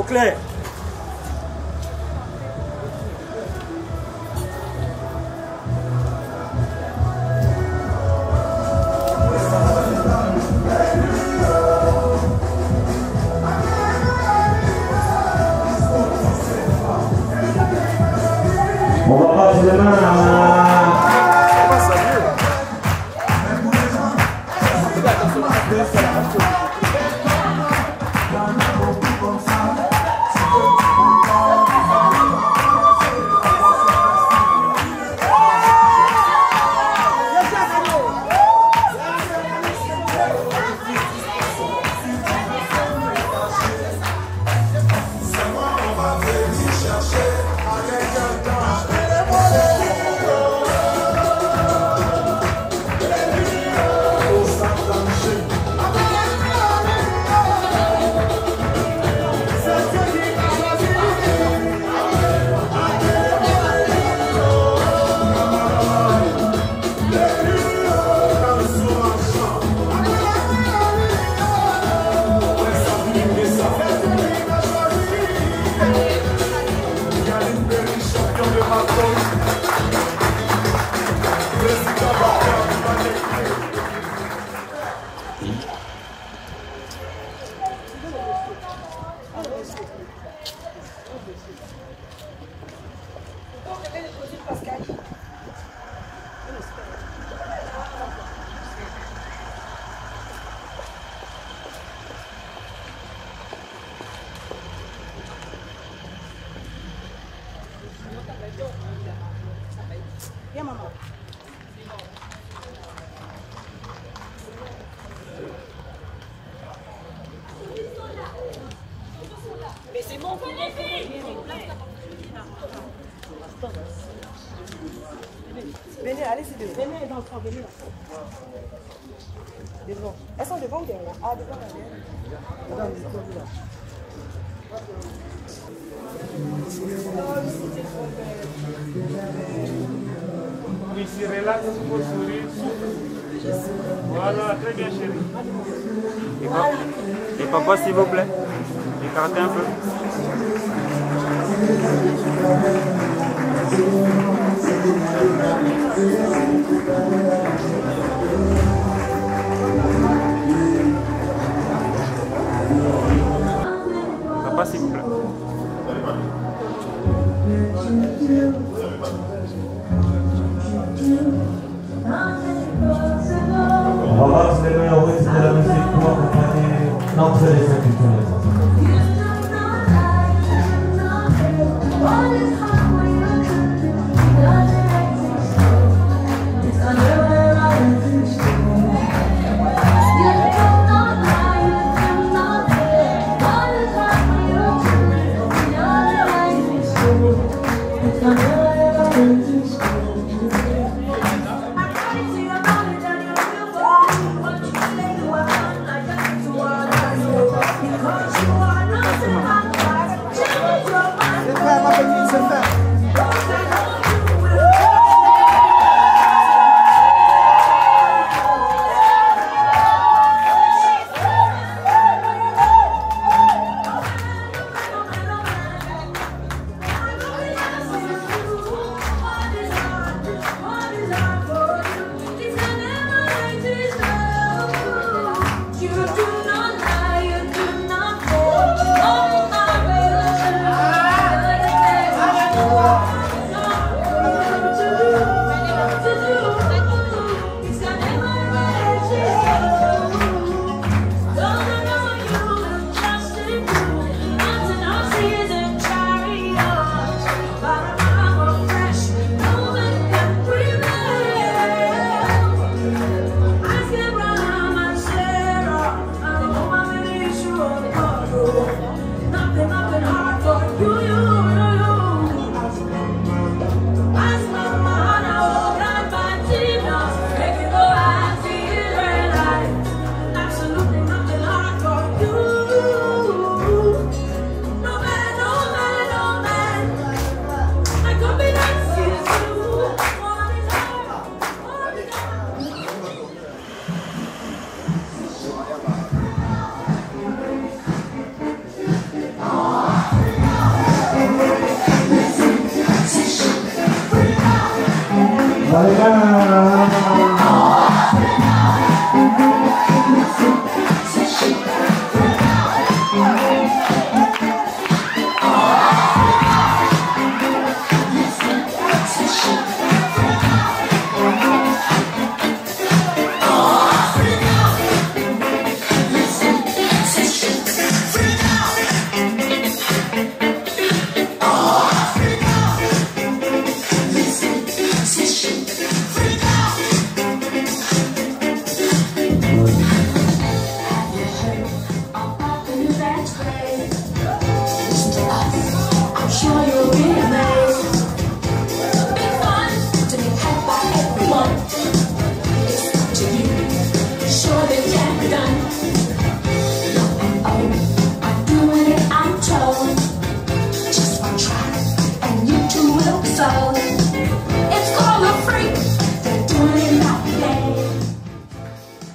clair. On va passer les mains à... Viens, maman. Mais c'est bon, venez, allez, c'est devant. Venez dans le fond, venez là. Devant. Elles sont devant ou derrière? Ah, devant, derrière. Ici, relax, pour sourire, souffle. Voilà, très bien, chérie. Et papa, s'il vous plaît, écartez un peu. Papa, s'il vous plaît. On va passer les mains au rythme de la musique pour accompagner l'entrée des invités.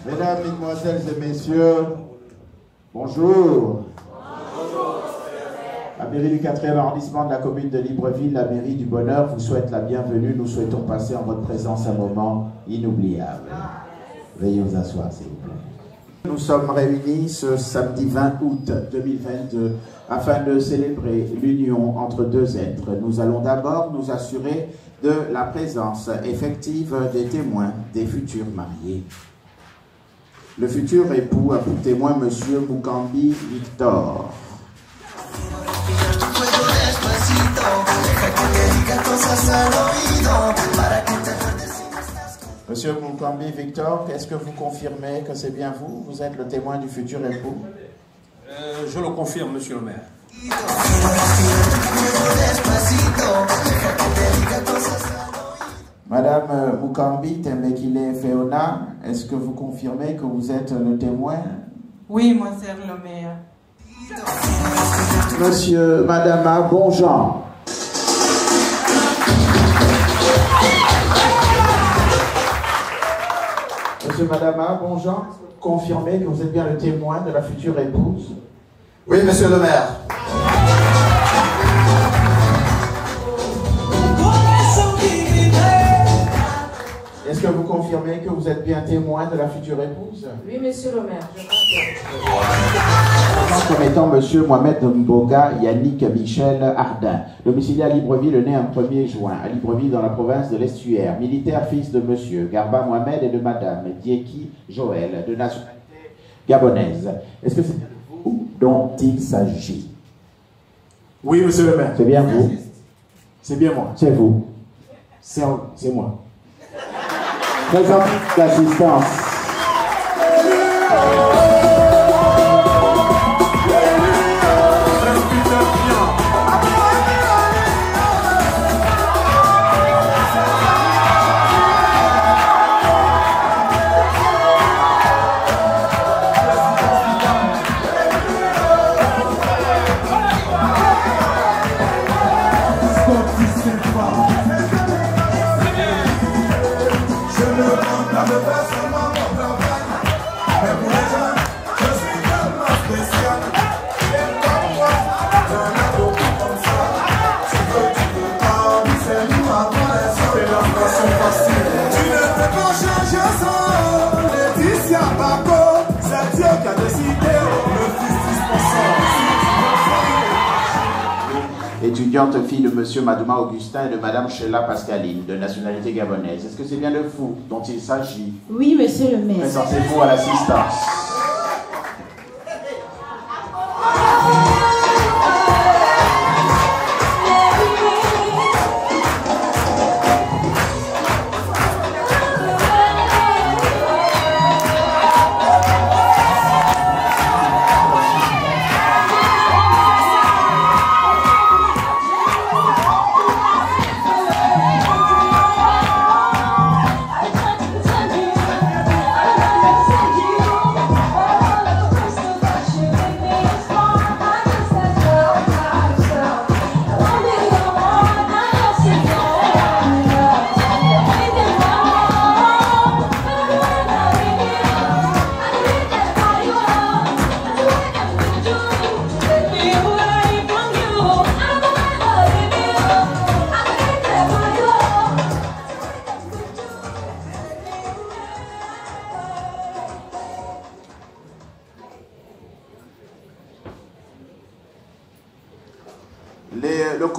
Mesdames, Mesdemoiselles et Messieurs, bonjour. La mairie du 4e arrondissement de la commune de Libreville, la mairie du Bonheur, vous souhaite la bienvenue. Nous souhaitons passer en votre présence un moment inoubliable. Veuillez vous asseoir, s'il vous plaît. Nous sommes réunis ce samedi 20 août 2022 afin de célébrer l'union entre deux êtres. Nous allons d'abord nous assurer de la présence effective des témoins des futurs mariés. Le futur époux a pour témoin M. Mukambi Victor. Monsieur Mukambi Victor, est-ce que vous confirmez que c'est bien vous? Vous êtes le témoin du futur époux? Je le confirme, monsieur le maire. Madame Mukambi Tembekile Feona, est-ce que vous confirmez que vous êtes le témoin? Oui, monsieur le maire. Monsieur, Madame Bonjean. Monsieur, Madame Bonjean, confirmez que vous êtes bien le témoin de la future épouse? Oui, monsieur le maire. Est-ce que vous confirmez que vous êtes bien témoin de la future épouse? Oui, monsieur le maire, je confirme. Comme étant monsieur Mohamed Mboga Yannick Michel Ardin, domicilié à Libreville, né un 1er juin, à Libreville dans la province de l'Estuaire, militaire, fils de monsieur Garba Mohamed et de madame Dieki Joël, de nationalité gabonaise. Est-ce que c'est bien vous dont il s'agit? Oui, monsieur le maire. C'est bien vous? C'est bien moi. C'est vous? C'est moi. Présente l'assistance. Étudiante fille de monsieur Madouma Augustin et de madame Sheila Pascaline, de nationalité gabonaise. Est-ce que c'est bien de vous dont il s'agit? Oui, monsieur le maire. Présentez-vous à l'assistance.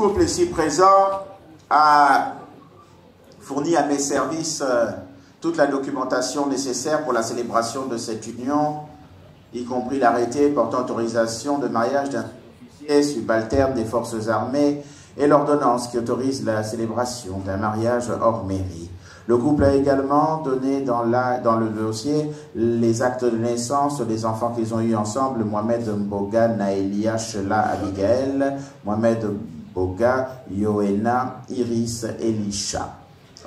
couple ici présent a fourni à mes services toute la documentation nécessaire pour la célébration de cette union, y compris l'arrêté portant autorisation de mariage d'un officier subalterne des forces armées et l'ordonnance qui autorise la célébration d'un mariage hors mairie. Le couple a également donné dans le dossier les actes de naissance des enfants qu'ils ont eus ensemble, Mohamed Mboga, Naelia, Shela, Abigail, Mohamed Mboga, Yoena, Iris, Elisha.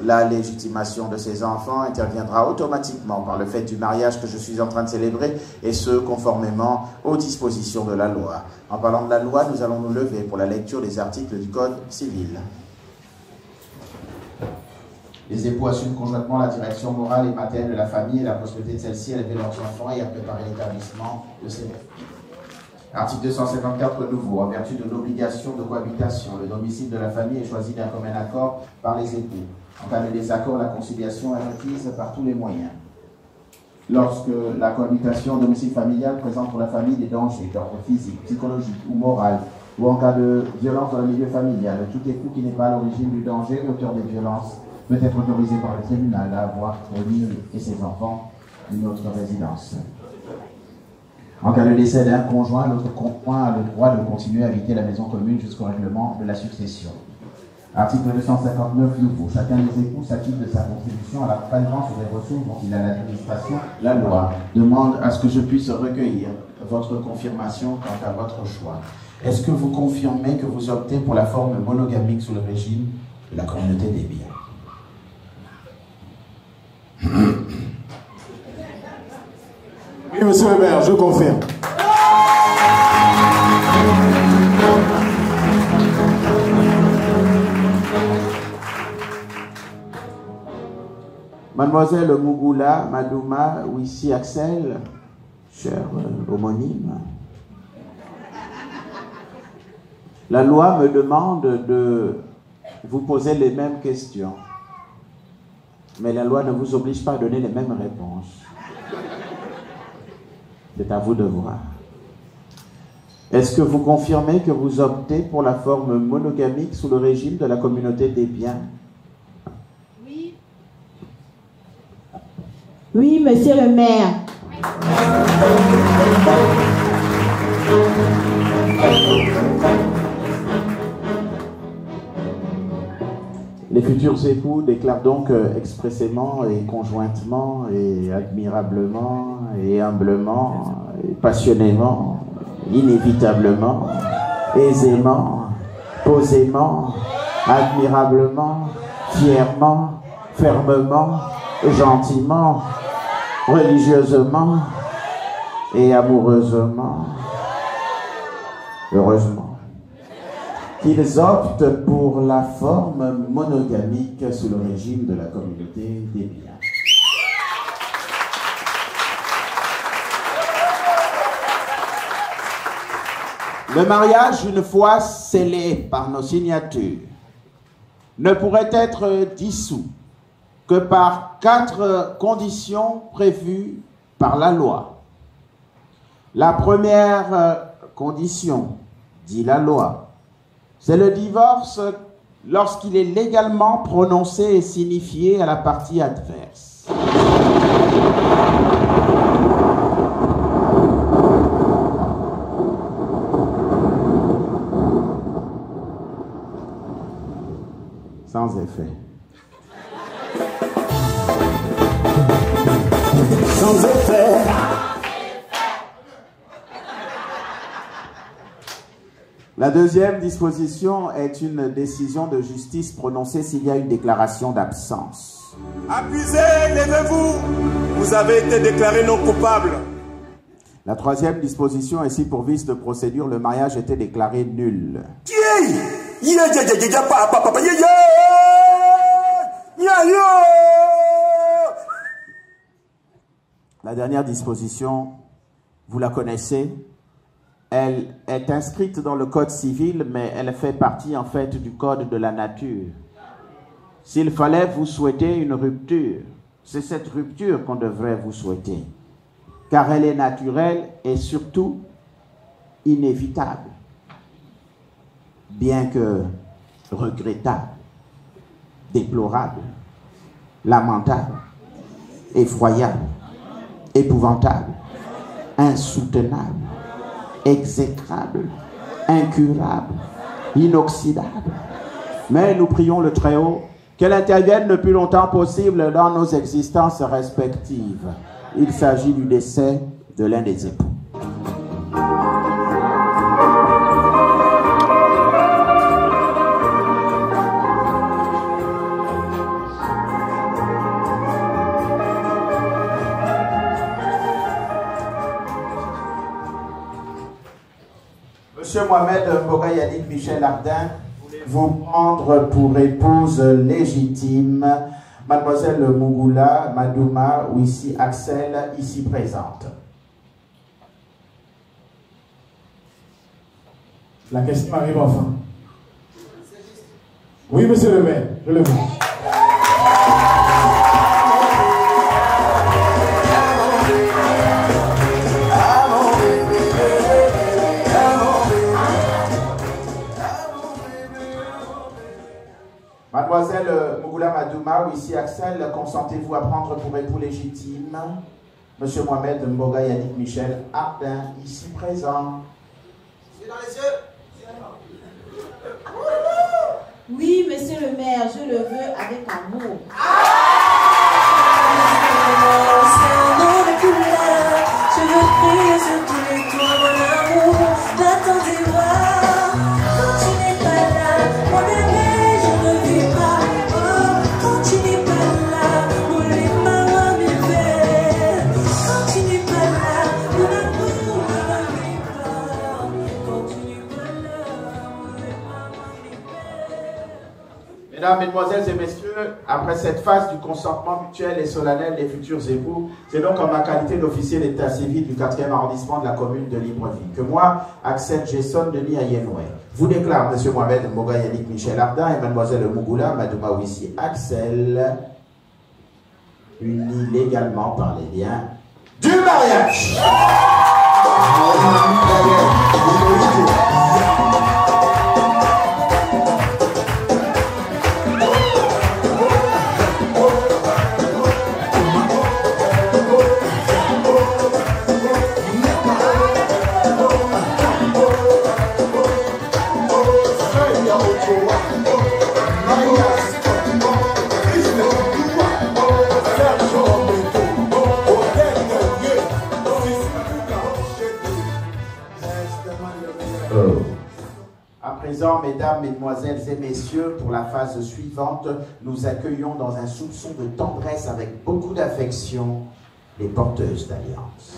La légitimation de ces enfants interviendra automatiquement par le fait du mariage que je suis en train de célébrer, et ce, conformément aux dispositions de la loi. En parlant de la loi, nous allons nous lever pour la lecture des articles du Code civil. Les époux assument conjointement la direction morale et matérielle de la famille et la prospérité de celle-ci à élever leurs enfants et à préparer l'établissement de ces bébés. Article 254 nouveau. En vertu de l'obligation de cohabitation, le domicile de la famille est choisi d'un commun accord par les époux. En cas de désaccord, la conciliation est requise par tous les moyens. Lorsque la cohabitation au domicile familial présente pour la famille des dangers d'ordre physique, psychologique ou moral, ou en cas de violence dans le milieu familial, tout époux qui n'est pas à l'origine du danger, l'auteur des violences, peut être autorisé par le tribunal à avoir pour lui et ses enfants une autre résidence. En cas de décès d'un conjoint, l'autre conjoint a le droit de continuer à habiter la maison commune jusqu'au règlement de la succession. Article 259 nouveau. Chacun des époux s'acquitte de sa contribution à la prélèvement sur les ressources dont il a l'administration. La loi demande à ce que je puisse recueillir votre confirmation quant à votre choix. Est-ce que vous confirmez que vous optez pour la forme monogamique sous le régime de la communauté des biens? Oui, monsieur le maire, je confirme. Mademoiselle Mougoula, Madouma, Wissi Axel, cher homonyme, la loi me demande de vous poser les mêmes questions, mais la loi ne vous oblige pas à donner les mêmes réponses. C'est à vous de voir. Est-ce que vous confirmez que vous optez pour la forme monogamique sous le régime de la communauté des biens? Oui. Oui, monsieur le maire. Les futurs époux déclarent donc expressément et conjointement et admirablement et humblement et passionnément, inévitablement, aisément, posément, admirablement, fièrement, fermement, gentiment, religieusement et amoureusement, heureusement, qu'ils optent pour la forme monogamique sous le régime de la communauté des biens. Le mariage, une fois scellé par nos signatures, ne pourrait être dissous que par 4 conditions prévues par la loi. La première condition, dit la loi, c'est le divorce lorsqu'il est légalement prononcé et signifié à la partie adverse. Sans effet. Sans effet. La deuxième disposition est une décision de justice prononcée s'il y a une déclaration d'absence. Accusé, levez-vous. Vous avez été déclaré non coupable. La troisième disposition est si pour vice de procédure, le mariage était déclaré nul. La dernière disposition, vous la connaissez. Elle est inscrite dans le Code civil, mais elle fait partie en fait du Code de la nature. S'il fallait vous souhaiter une rupture, c'est cette rupture qu'on devrait vous souhaiter, car elle est naturelle et surtout inévitable. Bien que regrettable, déplorable, lamentable, effroyable, épouvantable, insoutenable, exécrable, incurable, inoxydable. Mais nous prions le Très-Haut qu'elle intervienne le plus longtemps possible dans nos existences respectives. Il s'agit du décès de l'un des époux. Monsieur Mohamed Mboga-Yannick Michel Ardin, vous prendre pour épouse légitime Mademoiselle Mougoula Madouma Ouissi Axel, ici présente. La question arrive enfin. Oui, monsieur le maire, je le vois. Mademoiselle Mougoula Madouma Ouissi Axel, consentez-vous à prendre pour époux légitime Monsieur Mohamed Mboga-Yannick Michel Ardin, ici présent. Dans les yeux. Oui, monsieur le maire, je le veux avec amour. Je veux prier sur tous les toits, mon amour. J'attends tes bras. Quand tu n'es pas là, mon bébé, je ne vis pas. Oh, quand tu n'es pas là, mon maman me fait. Quand tu n'es pas là, mon amour, je ne vis pas. Quand tu n'es pas là, mon maman me fait. Mesdames, Mesdemoiselles et Messieurs, après cette phase du consentement mutuel et solennel des futurs époux, c'est donc en ma qualité d'officier d'état civil du 4e arrondissement de la commune de Libreville que moi, Axel Jason Denis Ayenoué, vous déclare M. Mohamed Mboga-Yannick Michel Ardin et Mademoiselle Mougoula Madouma Ouissi Axel, unis légalement par les liens du mariage. À présent, mesdames, mesdemoiselles et messieurs, pour la phase suivante, nous accueillons dans un soupçon de tendresse avec beaucoup d'affection les porteuses d'alliance.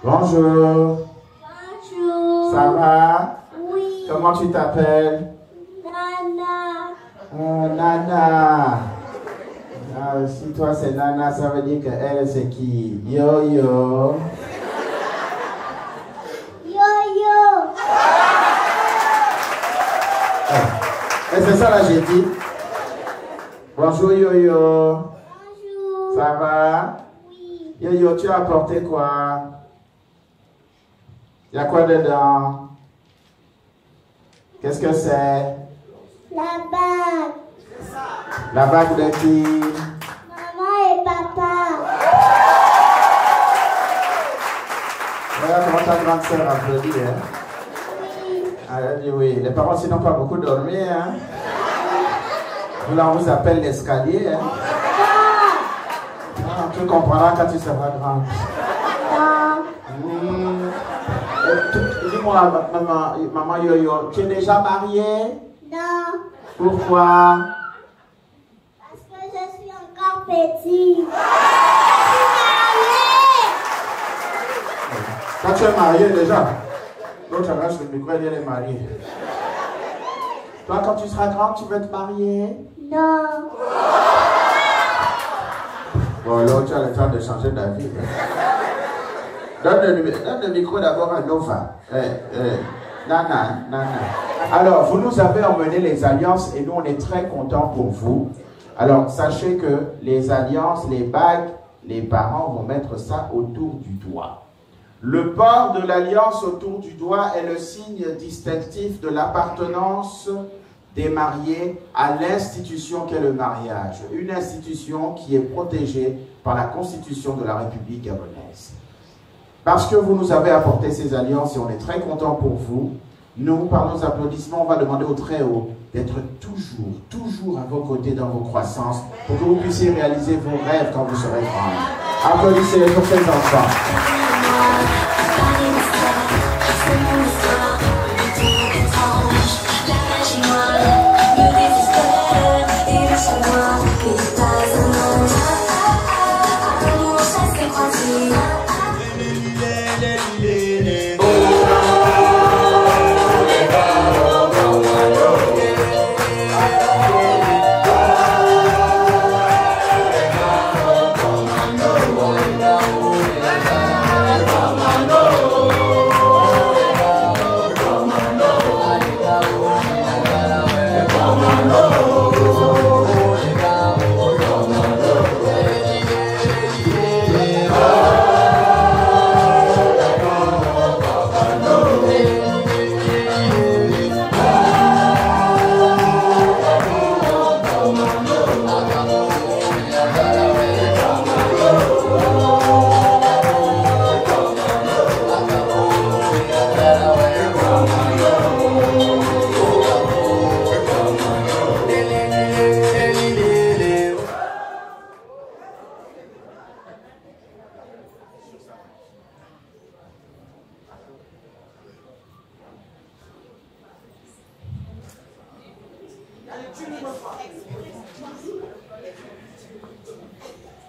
Bonjour. Bonjour. Ça va? Oui. Comment tu t'appelles? Nana. Nana. Ah, si toi c'est Nana, ça veut dire que elle c'est qui? Yo-yo. Yo-yo. Et c'est ça là j'ai dit. Bonjour Yo-yo. Bonjour. Ça va? Oui. Yo-yo, tu as apporté quoi? Il y a quoi dedans? Qu'est-ce que c'est? La bague. La bague de qui? Maman et papa. Voilà comment ta grande sœur applaudit, hein? Oui. Ah, elle dit oui. Les parents aussi n'ont pas beaucoup dormi, hein? Là, on vous appelle l'escalier, hein? Ah, tu comprendras quand tu seras grande. Dis-moi, maman Yo-Yo, tu es déjà mariée? Non. Pourquoi? Parce que je suis encore petite. Quand tu es mariée déjà? L'autre arrache le micro, elle est mariée. Toi, quand tu seras grande, tu veux te marier? Non. Bon, l'autre, tu as le temps de changer d'avis. Donne le micro d'abord à Nova. Nana. Alors, vous nous avez emmené les alliances et nous, on est très contents pour vous. Alors, sachez que les alliances, les bagues, les parents vont mettre ça autour du doigt. Le port de l'alliance autour du doigt est le signe distinctif de l'appartenance des mariés à l'institution qu'est le mariage. Une institution qui est protégée par la Constitution de la République gabonaise. Parce que vous nous avez apporté ces alliances et on est très contents pour vous, nous, par nos applaudissements, on va demander au Très-Haut d'être toujours à vos côtés dans vos croissances pour que vous puissiez réaliser vos rêves quand vous serez grands. Applaudissez pour ces enfants.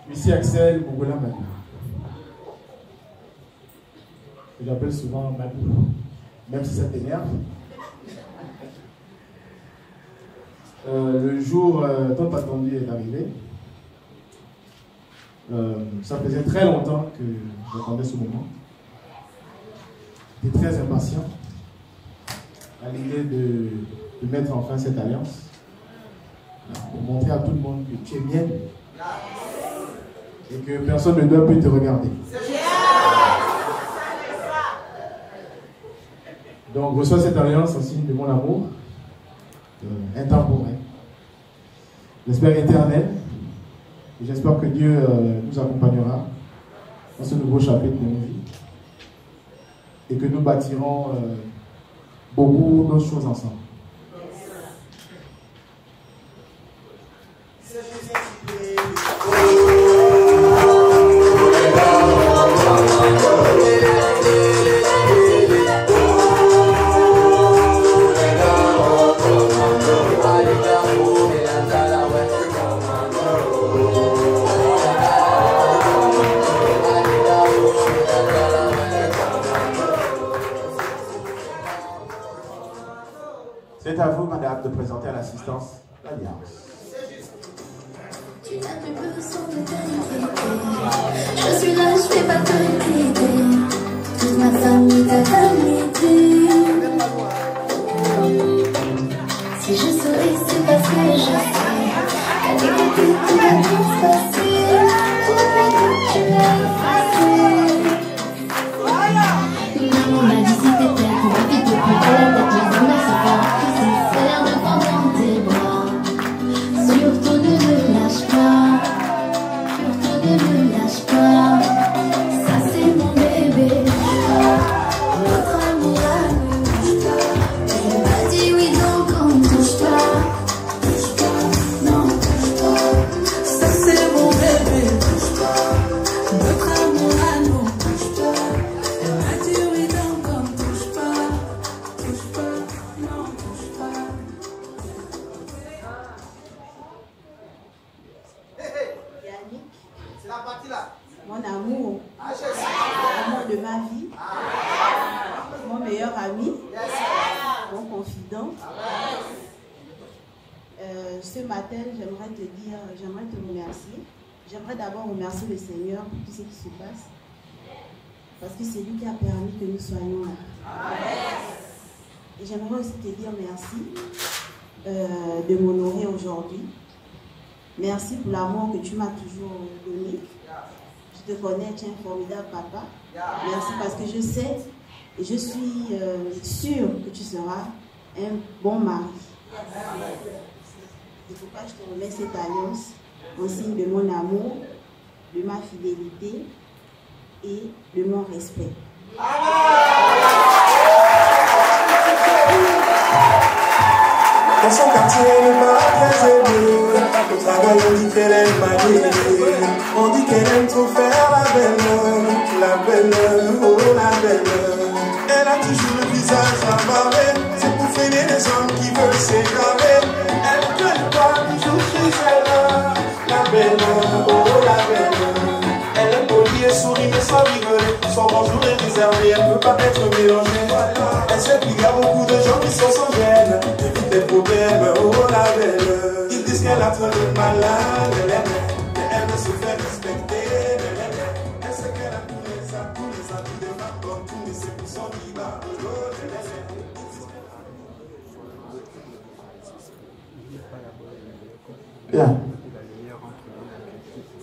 Monsieur Axel Bougoula Mabou. J'appelle souvent Mabou, même si ça t'énerve. Le jour tant attendu est arrivé. Ça faisait très longtemps que j'attendais ce moment. J'étais très impatient à l'idée de mettre enfin cette alliance pour montrer à tout le monde que tu es mienne et que personne ne doit plus te regarder. Donc reçois cette alliance en signe de mon amour intemporel, j'espère éternel, et j'espère que Dieu nous accompagnera dans ce nouveau chapitre de nos vies et que nous bâtirons beaucoup d'autres choses ensemble. C'est à vous, madame, de présenter à l'assistance l'alliance. Tu n'as plus besoin de t'inquiéter. Je suis là, je vais pas te quitter. Toute ma famille t'a validé. Si je souris, c'est parce que je sais. Avec l'écoute, tout va bien se passer. Pour l'écoute, tu as effacé. Maman m'a dit si t'étais pour la vie de plus belle, d'être les hommes à savoir que c'est faire de prendre dans tes bras. Surtout ne me lâche pas. Surtout ne me lâche pas. Ça c'est mon bébé. Notre amour confident. Ce matin, j'aimerais te remercier. J'aimerais d'abord remercier le Seigneur pour tout ce qui se passe. Parce que c'est lui qui a permis que nous soyons là. Et j'aimerais aussi te dire merci de m'honorer aujourd'hui. Merci pour l'amour que tu m'as toujours donné. Je te connais, tu es un formidable papa. Merci parce que je sais et je suis sûre que tu seras un bon mari. C'est pourquoi je te remets cette alliance en signe de mon amour, de ma fidélité et de mon respect. Dans son quartier, elle m'a très aimée. Au travail, on dit qu'elle aime manier. On dit qu'elle aime trop faire la belle, oh la belle. Elle a toujours le visage embarré. C'est pour freiner les hommes qui veulent s'égarer. Elle ne gueule pas toujours chez elle. La belle, oh la belle. Elle est polie et sourit mais sans rigoler. Son bonjour est réservé, elle ne peut pas être mélangée. Elle sait qu'il y a beaucoup de gens qui sont sans gêne. Évite les problèmes, oh la belle. Ils disent qu'elle a trop de malade, qu'elle veut se faire respecter. Elle sait qu'elle a tous les atouts des femmes comme tout, mais c'est pour son diva. Bien.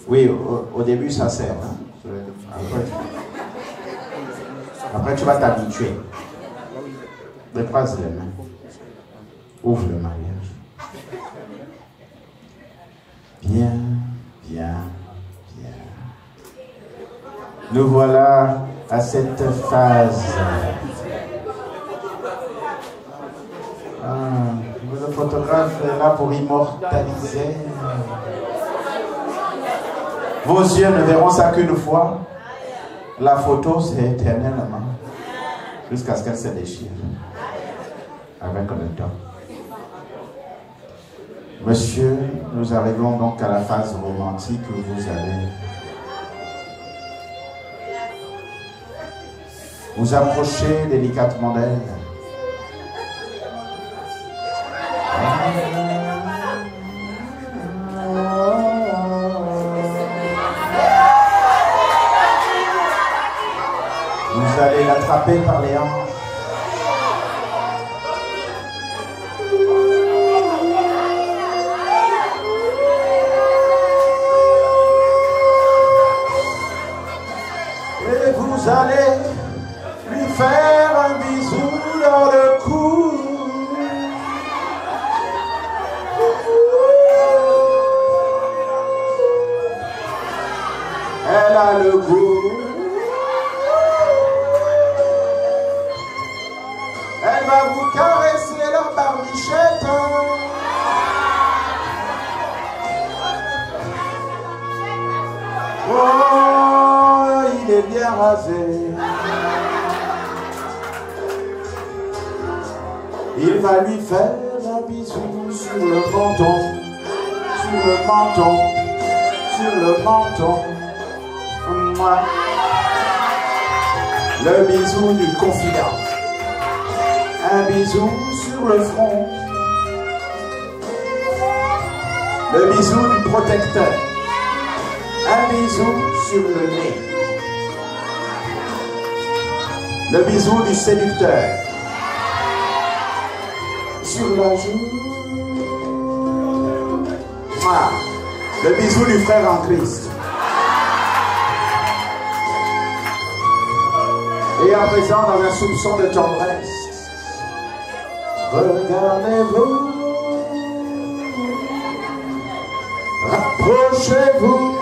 Oui, au début ça sert. Hein? Après tu vas t'habituer. Dépasse les mains. Ouvre le mariage. Bien, bien, bien. Nous voilà à cette phase. Le photographe est là pour immortaliser. Vos yeux ne verront ça qu'une fois. La photo, c'est éternellement. Jusqu'à ce qu'elle se déchire. Avec le temps. Monsieur, nous arrivons donc à la phase romantique où vous allez vous approcher délicatement d'elle. Vous allez l'attraper par les hanches. Et vous allez lui faire un bisou dans le cou. Elle a le goût. Elle va vous caresser la barbichette. Oh, il est bien rasé. Il va lui faire un bisou sur le menton, sur le menton, sur le menton. Moi, le bisou du confident. Un bisou sur le front. Le bisou du protecteur. Un bisou sur le nez. Le bisou du séducteur. Sur la joue. Voilà. Le bisou du frère en Christ. Et à présent, dans un soupçon de tendresse, regardez-vous, rapprochez-vous.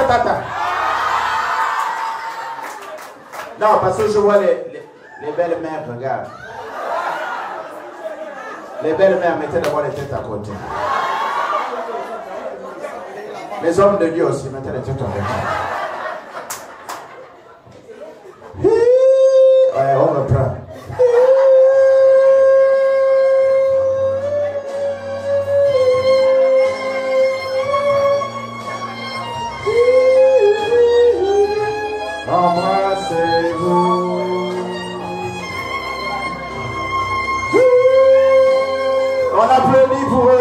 Attends. Non, parce que je vois les belles mères, regarde. Les belles mères mettaient d'abord les têtes à côté. Les hommes de Dieu aussi mettaient les têtes à côté. Ouais, on reprend. c'est vous. On applaudit pour eux.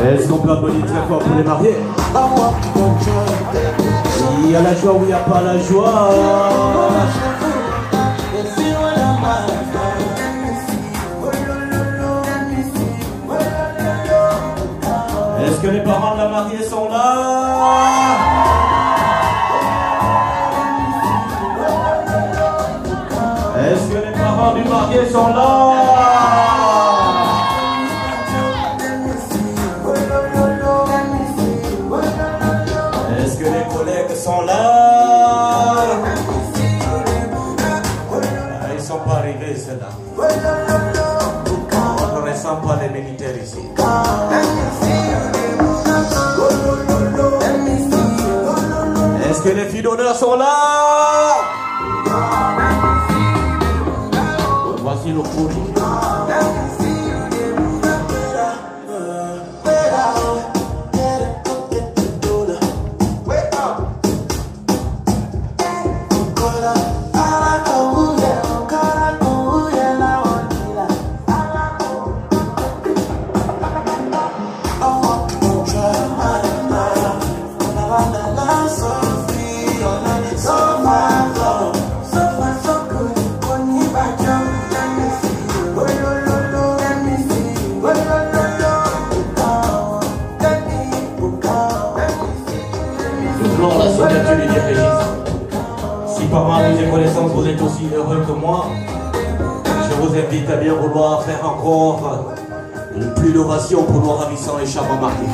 Est-ce qu'on peut applaudir très fort pour les mariés? Il y a la joie ou il n'y a pas la joie? Est-ce que les parents de la mariée sont là? Est-ce que les parents du marié sont là? Est-ce que les collègues sont là? Ils ne sont pas arrivés, ceux-là. On ne ressent pas les militaires ici. Est-ce que les filles d'honneur sont là? Voici le courrier. Si parmi mes connaissances vous êtes aussi heureux que moi, je vous invite à bien vouloir faire encore une plus d'ovation pour nos ravissants et charmants mariés.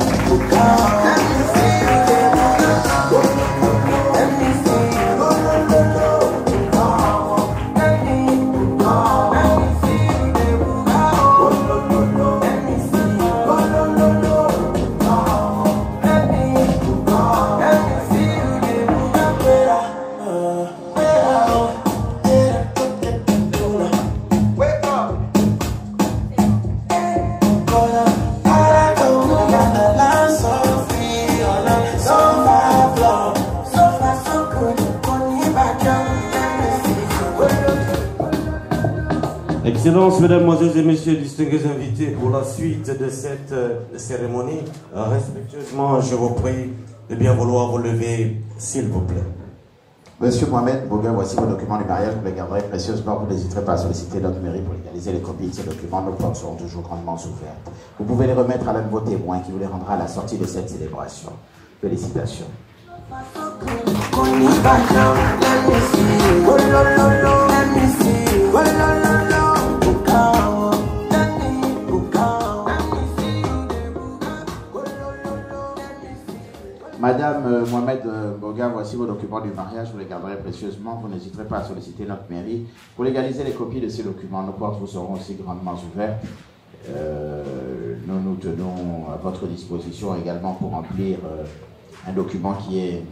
Excellences, mesdames et messieurs, distingués invités, pour la suite de cette cérémonie, respectueusement, je vous prie de bien vouloir vous lever, s'il vous plaît. Monsieur Mohamed Boga, voici vos documents du mariage. Vous les garderez précieusement. Vous n'hésiterez pas à solliciter notre mairie pour légaliser les copies de ces documents. Nos portes seront toujours grandement ouvertes. Vous pouvez les remettre à l'un de vos témoins qui vous les rendra à la sortie de cette célébration. Félicitations. Madame Mohamed Boga, voici vos documents du mariage, vous les garderez précieusement. Vous n'hésiterez pas à solliciter notre mairie pour légaliser les copies de ces documents. Nos portes vous seront aussi grandement ouvertes. Nous nous tenons à votre disposition également pour remplir un document qui est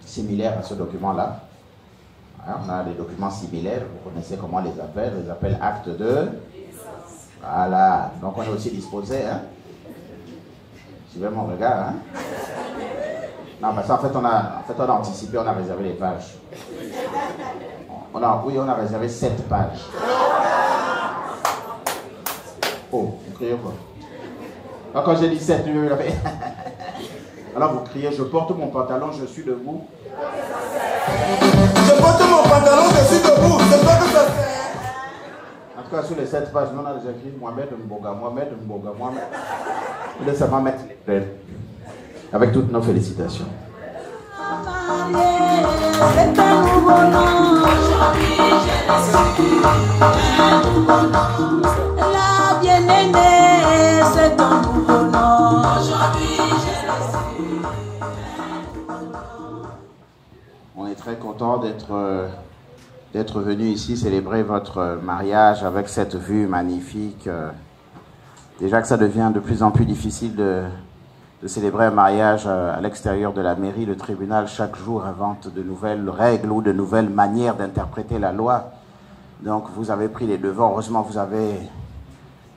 similaire à ce document-là. On a des documents similaires, vous connaissez comment on les appelle actes de... Voilà, donc on est aussi disposé, hein. Suivez mon regard, hein. Non, mais ça, en fait, on a anticipé, on a réservé les pages. On a réservé 7 pages. Oh, vous criez quoi? Alors, quand j'ai dit 7, vous l'avez... Alors, vous criez, je porte mon pantalon, je suis debout. Je porte mon pantalon, je suis debout. C'est pas que ça fait. cas, sur les 7 pages, nous on a déjà écrit Mohamed Mboga, Mohamed Mboga, Mohamed. Laissez-moi mettre les prêts. Avec toutes nos félicitations. C'est un nouveau nom. La bien-aimée, c'est un nouveau nom. On est très content d'être venu ici célébrer votre mariage avec cette vue magnifique. Déjà que ça devient de plus en plus difficile de célébrer un mariage à l'extérieur de la mairie, le tribunal chaque jour invente de nouvelles règles ou de nouvelles manières d'interpréter la loi. Donc vous avez pris les devants. Heureusement, vous avez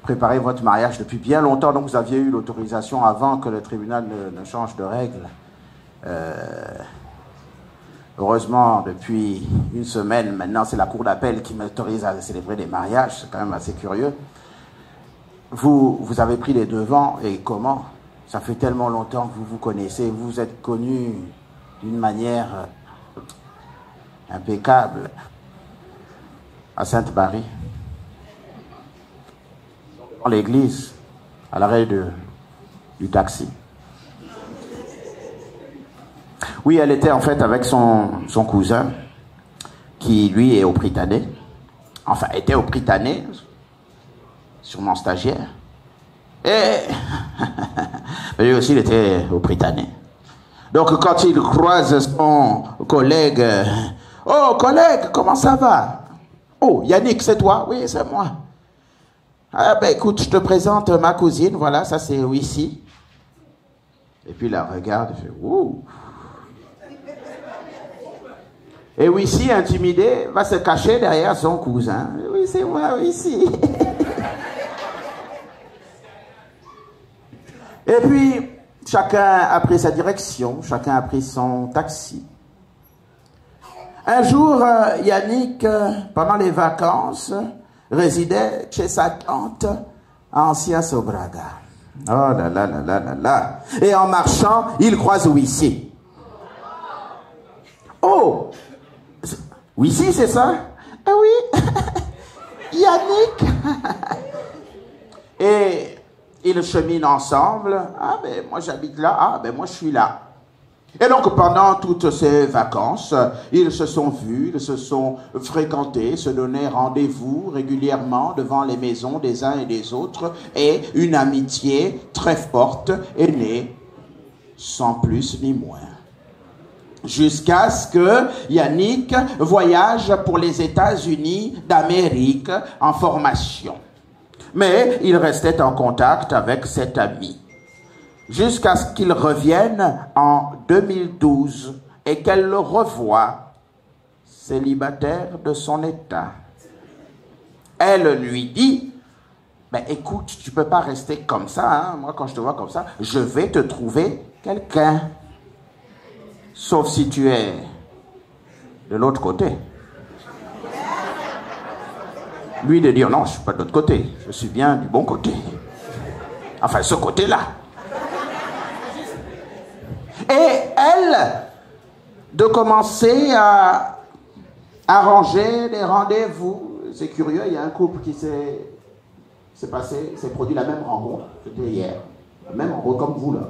préparé votre mariage depuis bien longtemps, donc vous aviez eu l'autorisation avant que le tribunal ne change de règles. Heureusement, depuis une semaine, maintenant, c'est la cour d'appel qui m'autorise à célébrer des mariages. C'est quand même assez curieux. Vous avez pris les devants, et comment? Ça fait tellement longtemps que vous vous connaissez, vous vous êtes connus d'une manière impeccable à Sainte-Marie, dans l'église, à l'arrêt du taxi. Oui, elle était en fait avec son cousin, qui lui est au Prytanée. Enfin, était au Prytanée, sûrement stagiaire. Et lui aussi, il était au Prytanée. Donc, quand il croise son collègue, « Oh, collègue, comment ça va? Oh, Yannick, c'est toi? Oui, c'est moi. Ah, ben écoute, je te présente ma cousine, voilà, ça c'est Wissy. » Et puis il la regarde, il fait « Ouh !» Et Wissy, intimidé, va se cacher derrière son cousin. « Oui, c'est moi, Wissy. » Et puis, chacun a pris sa direction, chacun a pris son taxi. Un jour, Yannick, pendant les vacances, résidait chez sa tante à Ancien Sobraga. Oh là là là là là là. Et en marchant, il croise Wissy. Oh, Wissy, c'est ça? Ah oui, Yannick. Et ils cheminent ensemble. Ah ben moi j'habite là. Ah ben moi je suis là. Et donc pendant toutes ces vacances, ils se sont vus, ils se sont fréquentés, se donnaient rendez-vous régulièrement devant les maisons des uns et des autres, et une amitié très forte est née, sans plus ni moins. Jusqu'à ce que Yannick voyage pour les États-Unis d'Amérique en formation. Mais il restait en contact avec cet ami. Jusqu'à ce qu'il revienne en 2012 et qu'elle le revoie, célibataire de son état. Elle lui dit, ben écoute, tu peux pas rester comme ça, hein. Moi quand je te vois comme ça, je vais te trouver quelqu'un. Sauf si tu es de l'autre côté. Lui de dire non, je ne suis pas de l'autre côté, je suis bien du bon côté. Enfin, ce côté-là. Et elle, de commencer à arranger les rendez-vous. C'est curieux, il y a un couple qui s'est produit la même rencontre, c'était hier. La même rencontre comme vous là.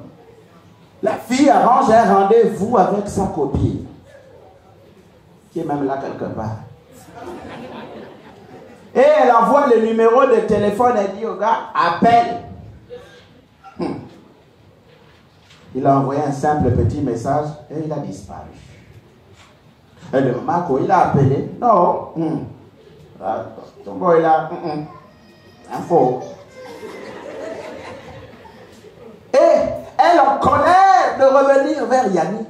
La fille arrange un rendez-vous avec sa copine, qui est même là quelque part. Et elle envoie le numéro de téléphone, elle dit au gars, appelle. Il a envoyé un simple petit message et il a disparu. Et le Marco, il a appelé. Non. Ton boy là, info. Et elle en colère de revenir vers Yannick.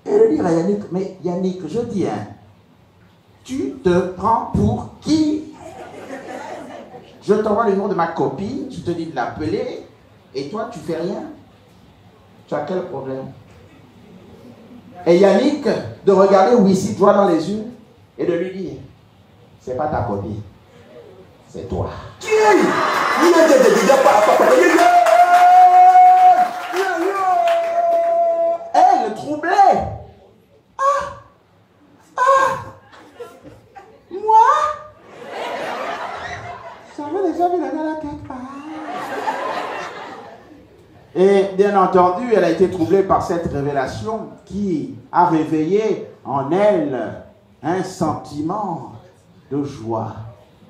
Et de dire à Yannick, mais Yannick, je dis, hein, tu te prends pour qui? Je t'envoie le nom de ma copine, tu te dis de l'appeler, et toi, tu fais rien. Tu as quel problème? Et Yannick, de regarder Wissy droit dans les yeux, et de lui dire, c'est pas ta copine, c'est toi. Elle, troublée. Moi? déjà vu la gala quelque part. Et bien entendu, elle a été troublée par cette révélation qui a réveillé en elle un sentiment de joie,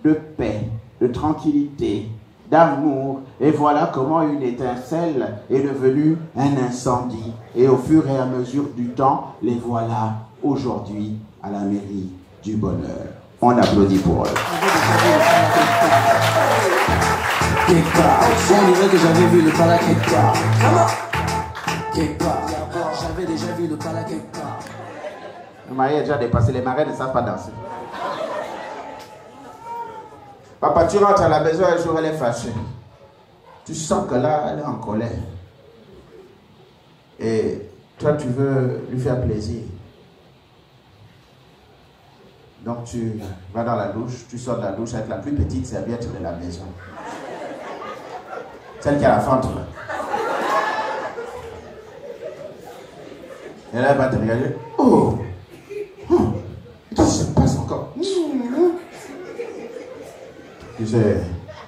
de paix, de tranquillité, d'amour. Et voilà comment une étincelle est devenue un incendie. Et au fur et à mesure du temps, les voilà aujourd'hui à la mairie du bonheur. On applaudit pour eux. Quelque part, on dirait que j'avais vu le pala quelque part. Quelque part, j'avais déjà vu le pala quelque part. Le mari a déjà dépassé, les marins ne savent pas danser. Papa, tu rentres à la maison, un jour elle est fâchée. Tu sens que là, elle est en colère. Et toi, tu veux lui faire plaisir. Donc tu vas dans la douche, tu sors de la douche avec la plus petite serviette de la maison. Celle qui a la fente là. Et là, elle va te regarder. Oh! Qu'est-ce qui se passe encore? Tu sais,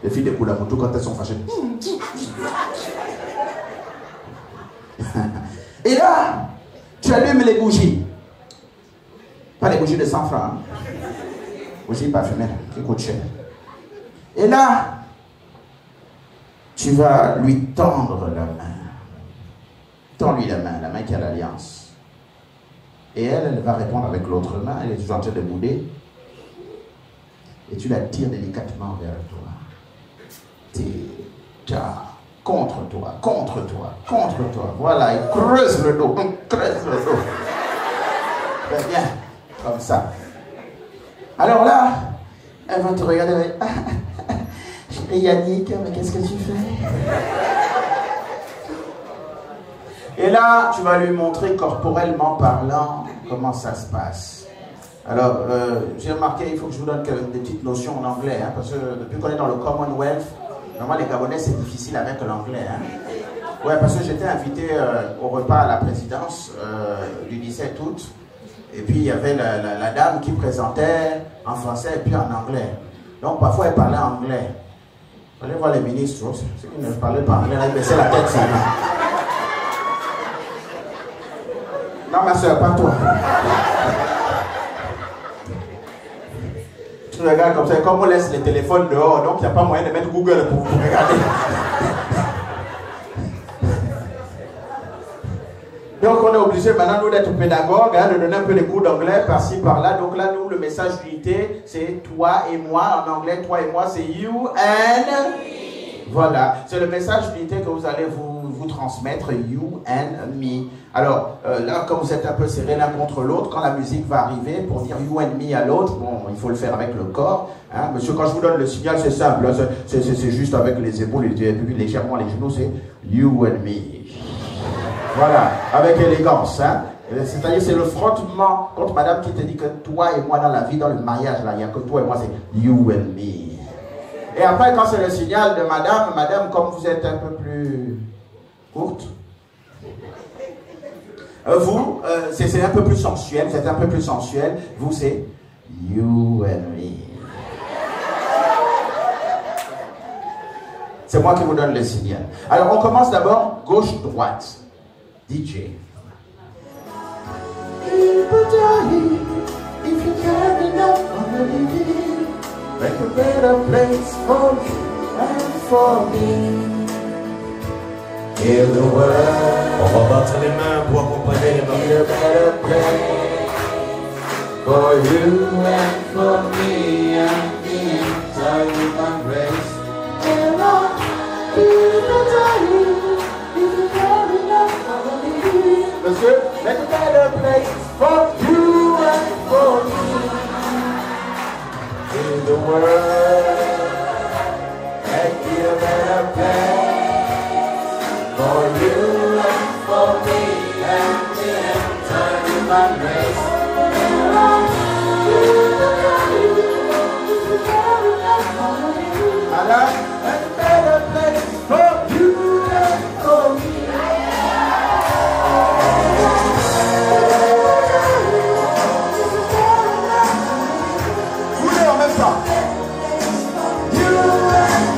les filles de Koulamoto, quand elles sont fâchées. Et là, tu allumes les bougies. Pas les bougies de 100 francs. Hein. Bougies parfumées, qui coûtent cher. Et là, tu vas lui tendre la main. Tends-lui la main qui a l'alliance. Et elle va répondre avec l'autre main. Elle est toujours en train de bouder. Et tu la tires délicatement vers toi. Contre toi. Voilà, il creuse le dos. Très bien, comme ça. Alors là, elle va te regarder avec... Chérie Yannick, mais qu'est-ce que tu fais? Et là, tu vas lui montrer corporellement parlant comment ça se passe. Alors, j'ai remarqué, il faut que je vous donne des petites notions en anglais, hein, parce que depuis qu'on est dans le Commonwealth, normalement les Gabonais c'est difficile avec l'anglais. Hein. Ouais, parce que j'étais invité au repas à la présidence du 17 août, et puis il y avait la dame qui présentait en français et puis en anglais. Donc parfois elle parlait anglais. Il fallait voir les ministres, ceux qui ne parlaient pas anglais, là, ils baissaient la tête, ça. Non, ma soeur, pas toi. Tu regardes comme ça, comme on laisse les téléphones dehors, donc il n'y a pas moyen de mettre Google pour regarder. Donc on est obligé maintenant nous d'être pédagogues, hein, de donner un peu des cours d'anglais par-ci par-là. Donc là nous le message d'unité c'est toi et moi, en anglais toi et moi c'est you and voilà, c'est le message d'unité que vous allez vous transmettre, you and me. Alors là comme vous êtes un peu serrés l'un contre l'autre, quand la musique va arriver pour dire you and me à l'autre, bon il faut le faire avec le corps, hein. Monsieur, quand je vous donne le signal c'est simple, c'est juste avec les épaules et puis légèrement les genoux, c'est you and me. Voilà, avec élégance, hein. C'est-à-dire c'est le frottement contre madame qui te dit que toi et moi dans la vie, dans le mariage, là, il n'y a que toi et moi, c'est you and me. Et après, quand c'est le signal de madame, comme vous êtes un peu plus courte, vous, c'est un peu plus sensuel, vous êtes un peu plus sensuel, vous c'est you and me. C'est moi qui vous donne le signal. Alors on commence d'abord gauche-droite. DJ. If you care enough for me, make a better place for you and for me. Heal the world. On va battre les mains pour accompagner les mains. Make a better place for you and for me and the entire human race. There are people dying. If you care enough for me, Monsieur, make a better place for you and for me. In the world, make it a better place for you and for me and the entire human race. madame, Make a better place for you and for me. vous deux en même temps. You and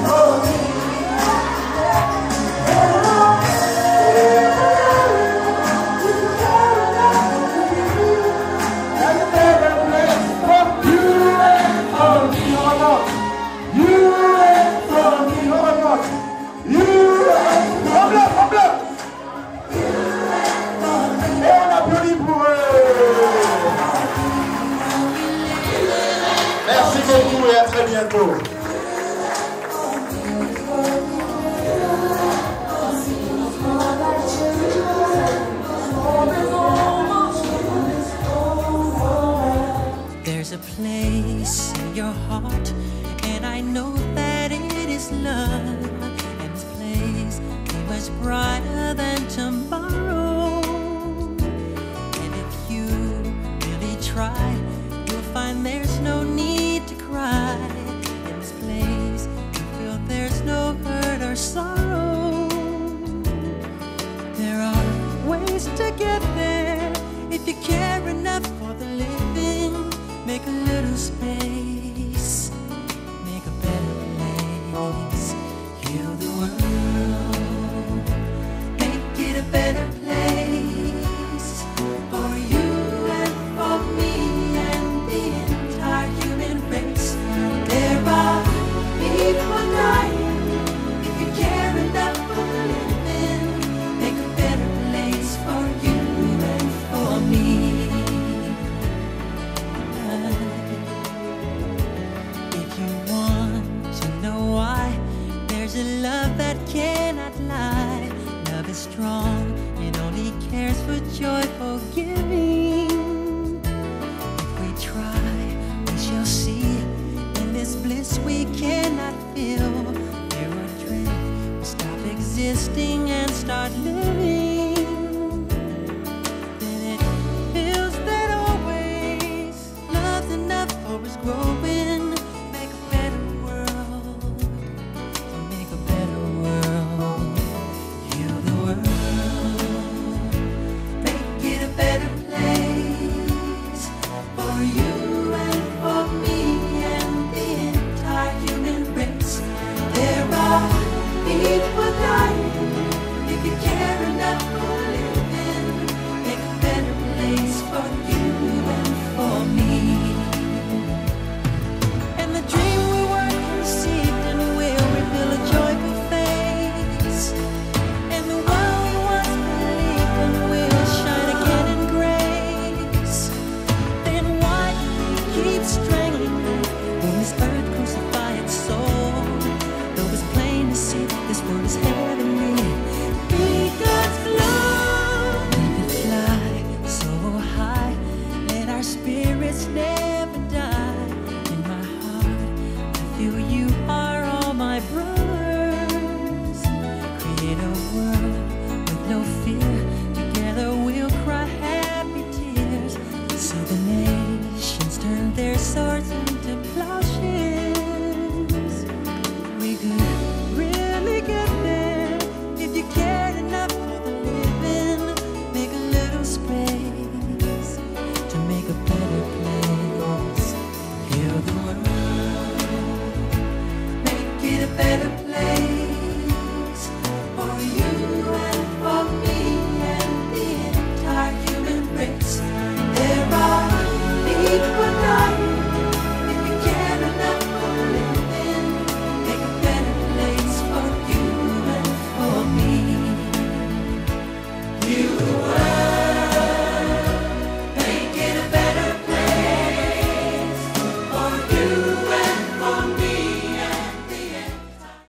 très bientôt. There's a place in your heart, and I know that it is love. And this place is much brighter than tomorrow. And if you really try, you'll find there's no need to cry. In this place, you feel there's no hurt or sorrow. There are ways to get there if you care enough for the living. Make a little space, make a better place. Heal the world, make it a better place for you and for me and the entire human race. There are people dying. If you care enough for the living, make a better place for you and for me. If you want to know why, there's a love that cannot lie. Love is strong, it only cares for joyful giving. If we try, we shall see. In this bliss we cannot feel. There are dreams, we stop existing and start living. Then it feels that always love's enough for us growing.